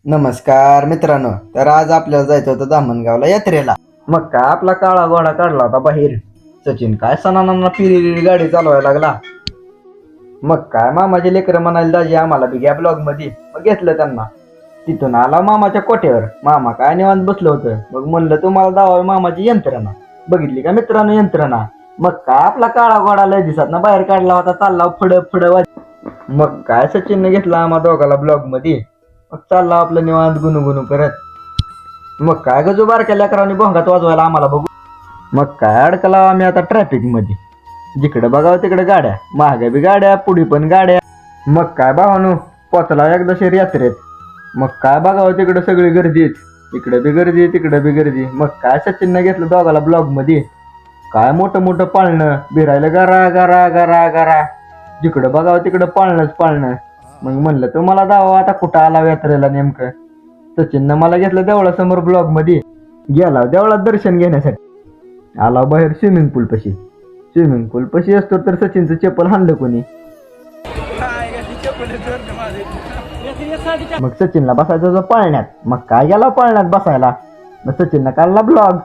नमस्कार मित्रांनो. तर आज आपल्याला जायचं होतं दामणगावला यात्रेला. मग काय आपला काळा घोडा काढला होता बाहेर. सचिन काय सणांना फिरी गाडी चालवायला लागला. मग काय मामाचे लेकर म्हणाले दाजी आम्हाला बी घ्या ब्लॉग मध्ये. मग घेतलं त्यांना. तिथून आला मामाच्या कोट्यावर. मामा काय निवांत बसलं होतं. मग म्हणलं तुम्हाला दावा मामाची यंत्रणा बघितली का मित्रांनो यंत्रणा. मग काय आपला काळा घोडा लय दिसत ना बाहेर काढला होता. चालला फड मग काय सचिनने घेतला आम्हा दोघाला ब्लॉग मध्ये. मग चालला आपलं निवांत गुणू करत. मग काय गजो बारक्या लेकरांनी भोंगात वाजवायला आम्हाला बघू. मग काय अडकला आम्ही आता ट्रॅफिक मध्ये. जिकडे बघावं तिकडे गाड्या, मागे बी गाड्या, पुढे पण गाड्या. मग काय भावानो पोचला एकदा शहर यात्रेत. मग काय बघावं तिकडे सगळी गर्दीच. इकडे बी गर्दी तिकडे बी गर्दी. मग काय सचिननं घेतलं दोघाला ब्लॉग मध्ये. काय मोठं पाळणं बिरायला गरा गरा गरा गरा. जिकडं बघावं तिकडं पाळणं. मग म्हणलं तुम्हाला दावा आता कुठं आला यात्रेला नेमकं. सचिननं मला घेतलं देवळासमोर ब्लॉग मध्ये. गेला देवळात दर्शन घेण्यासाठी. आला बाहेर स्विमिंग पूल पशी असतो तर सचिनचं चप्पल हाणलं कोणी. मग सचिनला बसायचं होतं पाळण्यात. मग काय गेला पाळण्यात बसायला. मग सचिननं काढला ब्लॉग.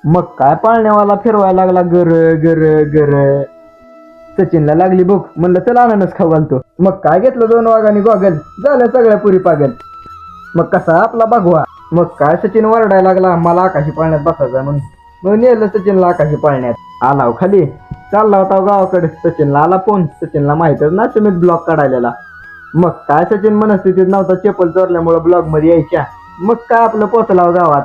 मग काय पाळण्यावाला फिरवायला लागला गर. सचिनला लागली भूक. म्हणलं चला अननस खाऊ घालतो. मग काय घेतलं 2 वाघांनी गॉगल. झालं सगळ्या पुरी पागल. मग कसा आपला बघवा. मग काय सचिन वरडायला लागला मला आकाशी पाळण्यात बसायचं म्हणून. मग नेलं सचिनला आकाशी पाळण्यात. आलाव खाली. चालला होता गावाकडे. सचिनला आला फोन. सचिनला माहितच ना तुम्ही ब्लॉग काढायला. मग काय सचिन मनस्थितीत नव्हता चप्पल चोरल्यामुळे ब्लॉग मध्ये यायच्या. मग काय आपलं पोचलाव गावात.